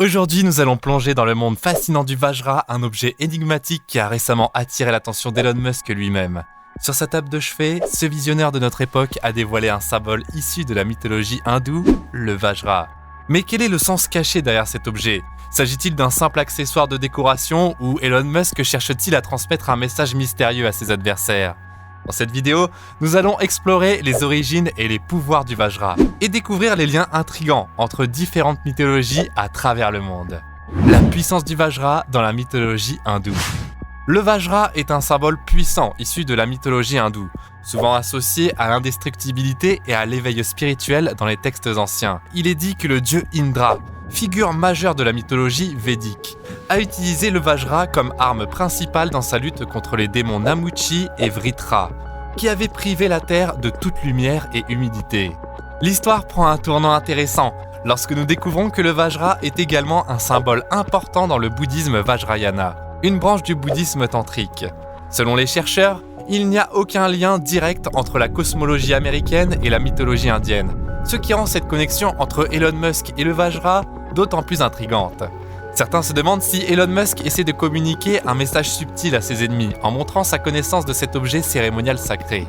Aujourd'hui, nous allons plonger dans le monde fascinant du Vajra, un objet énigmatique qui a récemment attiré l'attention d'Elon Musk lui-même. Sur sa table de chevet, ce visionnaire de notre époque a dévoilé un symbole issu de la mythologie hindoue, le Vajra. Mais quel est le sens caché derrière cet objet ? S'agit-il d'un simple accessoire de décoration ou Elon Musk cherche-t-il à transmettre un message mystérieux à ses adversaires ? Dans cette vidéo, nous allons explorer les origines et les pouvoirs du Vajra et découvrir les liens intrigants entre différentes mythologies à travers le monde. La puissance du Vajra dans la mythologie hindoue. Le Vajra est un symbole puissant issu de la mythologie hindoue, souvent associé à l'indestructibilité et à l'éveil spirituel dans les textes anciens. Il est dit que le dieu Indra, figure majeure de la mythologie védique, a utilisé le Vajra comme arme principale dans sa lutte contre les démons Namuchi et Vritra, qui avaient privé la terre de toute lumière et humidité. L'histoire prend un tournant intéressant lorsque nous découvrons que le Vajra est également un symbole important dans le bouddhisme Vajrayana, une branche du bouddhisme tantrique. Selon les chercheurs, il n'y a aucun lien direct entre la cosmologie américaine et la mythologie indienne, ce qui rend cette connexion entre Elon Musk et le Vajra d'autant plus intrigante. Certains se demandent si Elon Musk essaie de communiquer un message subtil à ses ennemis en montrant sa connaissance de cet objet cérémonial sacré.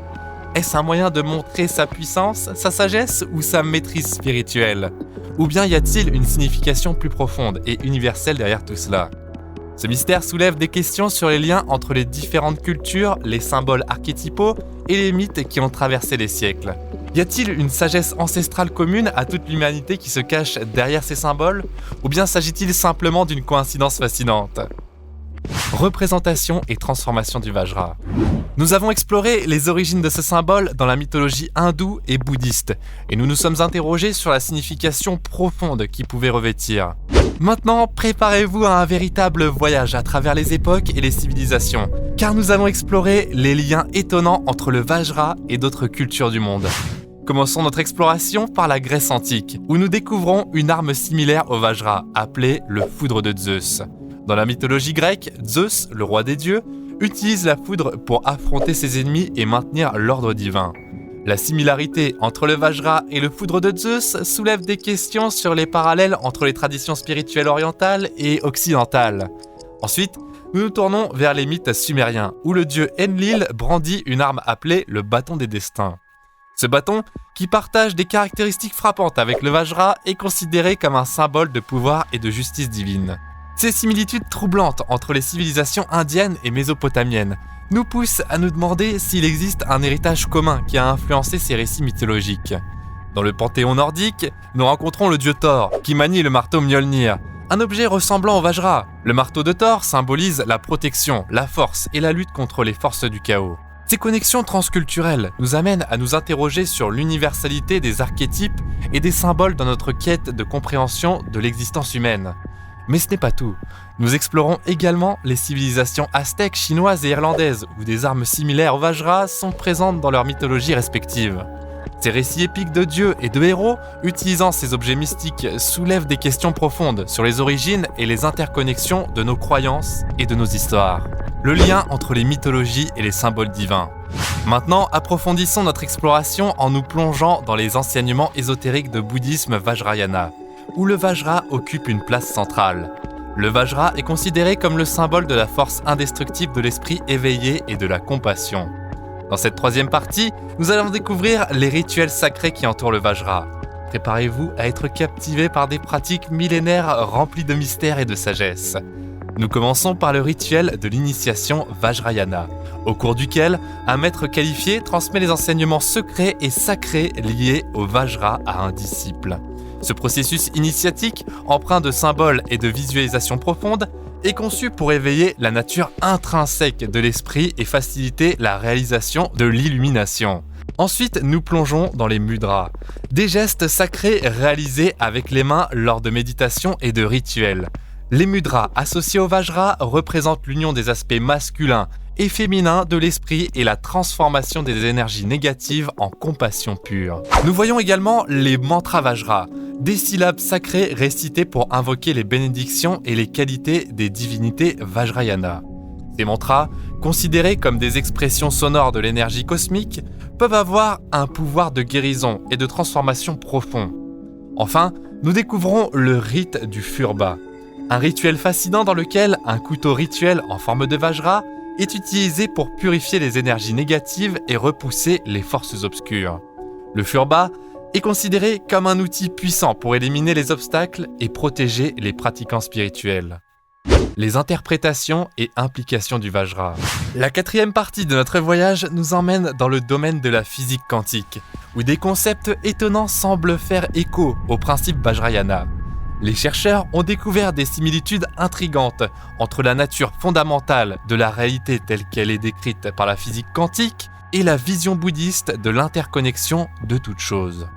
Est-ce un moyen de montrer sa puissance, sa sagesse ou sa maîtrise spirituelle ? Ou bien y a-t-il une signification plus profonde et universelle derrière tout cela ? Ce mystère soulève des questions sur les liens entre les différentes cultures, les symboles archétypaux et les mythes qui ont traversé les siècles. Y a-t-il une sagesse ancestrale commune à toute l'humanité qui se cache derrière ces symboles ? Ou bien s'agit-il simplement d'une coïncidence fascinante ? Représentation et transformation du Vajra. Nous avons exploré les origines de ce symbole dans la mythologie hindoue et bouddhiste, et nous nous sommes interrogés sur la signification profonde qu'il pouvait revêtir. Maintenant, préparez-vous à un véritable voyage à travers les époques et les civilisations, car nous allons explorer les liens étonnants entre le Vajra et d'autres cultures du monde. Commençons notre exploration par la Grèce antique, où nous découvrons une arme similaire au Vajra, appelée le foudre de Zeus. Dans la mythologie grecque, Zeus, le roi des dieux, utilise la foudre pour affronter ses ennemis et maintenir l'ordre divin. La similarité entre le Vajra et le foudre de Zeus soulève des questions sur les parallèles entre les traditions spirituelles orientales et occidentales. Ensuite, nous nous tournons vers les mythes sumériens, où le dieu Enlil brandit une arme appelée le bâton des destins. Ce bâton, qui partage des caractéristiques frappantes avec le Vajra, est considéré comme un symbole de pouvoir et de justice divine. Ces similitudes troublantes entre les civilisations indiennes et mésopotamiennes nous poussent à nous demander s'il existe un héritage commun qui a influencé ces récits mythologiques. Dans le panthéon nordique, nous rencontrons le dieu Thor, qui manie le marteau Mjolnir, un objet ressemblant au Vajra. Le marteau de Thor symbolise la protection, la force et la lutte contre les forces du chaos. Ces connexions transculturelles nous amènent à nous interroger sur l'universalité des archétypes et des symboles dans notre quête de compréhension de l'existence humaine. Mais ce n'est pas tout. Nous explorons également les civilisations aztèques, chinoises et irlandaises, où des armes similaires au Vajra sont présentes dans leurs mythologies respectives. Ces récits épiques de dieux et de héros, utilisant ces objets mystiques, soulèvent des questions profondes sur les origines et les interconnexions de nos croyances et de nos histoires. Le lien entre les mythologies et les symboles divins. Maintenant, approfondissons notre exploration en nous plongeant dans les enseignements ésotériques de bouddhisme Vajrayana, où le Vajra occupe une place centrale. Le Vajra est considéré comme le symbole de la force indestructible de l'esprit éveillé et de la compassion. Dans cette troisième partie, nous allons découvrir les rituels sacrés qui entourent le Vajra. Préparez-vous à être captivés par des pratiques millénaires remplies de mystères et de sagesse. Nous commençons par le rituel de l'initiation Vajrayana, au cours duquel un maître qualifié transmet les enseignements secrets et sacrés liés au Vajra à un disciple. Ce processus initiatique, empreint de symboles et de visualisations profondes, est conçu pour éveiller la nature intrinsèque de l'esprit et faciliter la réalisation de l'illumination. Ensuite, nous plongeons dans les mudras, des gestes sacrés réalisés avec les mains lors de méditation et de rituels. Les mudras associés au Vajra représentent l'union des aspects masculins et féminins de l'esprit et la transformation des énergies négatives en compassion pure. Nous voyons également les mantras Vajra, des syllabes sacrées récitées pour invoquer les bénédictions et les qualités des divinités Vajrayana. Ces mantras, considérés comme des expressions sonores de l'énergie cosmique, peuvent avoir un pouvoir de guérison et de transformation profond. Enfin, nous découvrons le rite du Phurba, un rituel fascinant dans lequel un couteau rituel en forme de Vajra est utilisé pour purifier les énergies négatives et repousser les forces obscures. Le Phurba est considéré comme un outil puissant pour éliminer les obstacles et protéger les pratiquants spirituels. Les interprétations et implications du Vajra. La quatrième partie de notre voyage nous emmène dans le domaine de la physique quantique, où des concepts étonnants semblent faire écho au principe Vajrayana. Les chercheurs ont découvert des similitudes intrigantes entre la nature fondamentale de la réalité telle qu'elle est décrite par la physique quantique et la vision bouddhiste de l'interconnexion de toutes choses.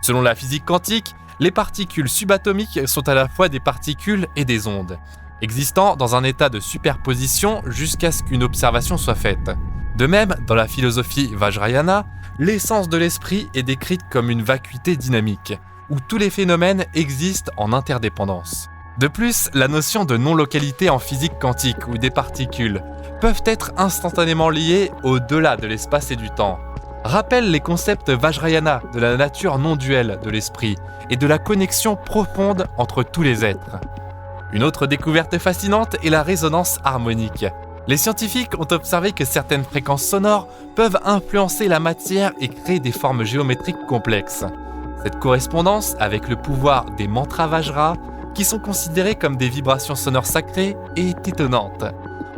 Selon la physique quantique, les particules subatomiques sont à la fois des particules et des ondes, existant dans un état de superposition jusqu'à ce qu'une observation soit faite. De même, dans la philosophie Vajrayana, l'essence de l'esprit est décrite comme une vacuité dynamique, où tous les phénomènes existent en interdépendance. De plus, la notion de non-localité en physique quantique ou des particules peuvent être instantanément liées au-delà de l'espace et du temps, rappelle les concepts Vajrayana de la nature non-duelle de l'esprit et de la connexion profonde entre tous les êtres. Une autre découverte fascinante est la résonance harmonique. Les scientifiques ont observé que certaines fréquences sonores peuvent influencer la matière et créer des formes géométriques complexes. Cette correspondance avec le pouvoir des mantras Vajra, qui sont considérés comme des vibrations sonores sacrées, est étonnante.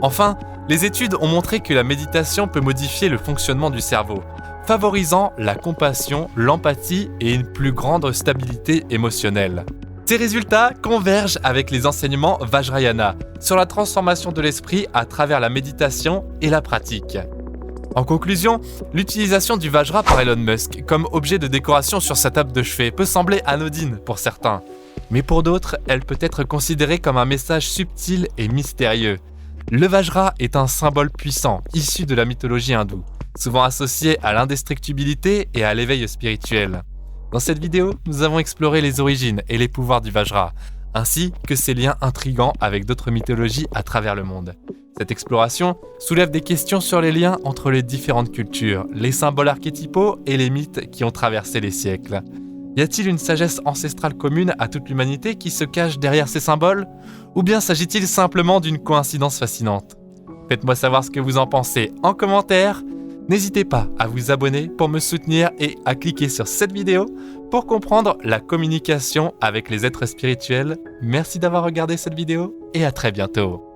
Enfin, les études ont montré que la méditation peut modifier le fonctionnement du cerveau, favorisant la compassion, l'empathie et une plus grande stabilité émotionnelle. Ces résultats convergent avec les enseignements Vajrayana sur la transformation de l'esprit à travers la méditation et la pratique. En conclusion, l'utilisation du Vajra par Elon Musk comme objet de décoration sur sa table de chevet peut sembler anodine pour certains, mais pour d'autres, elle peut être considérée comme un message subtil et mystérieux. Le Vajra est un symbole puissant, issu de la mythologie hindoue, souvent associé à l'indestructibilité et à l'éveil spirituel. Dans cette vidéo, nous avons exploré les origines et les pouvoirs du Vajra, ainsi que ses liens intrigants avec d'autres mythologies à travers le monde. Cette exploration soulève des questions sur les liens entre les différentes cultures, les symboles archétypaux et les mythes qui ont traversé les siècles. Y a-t-il une sagesse ancestrale commune à toute l'humanité qui se cache derrière ces symboles? Ou bien s'agit-il simplement d'une coïncidence fascinante? Faites-moi savoir ce que vous en pensez en commentaire. N'hésitez pas à vous abonner pour me soutenir et à cliquer sur cette vidéo pour comprendre la communication avec les êtres spirituels. Merci d'avoir regardé cette vidéo et à très bientôt.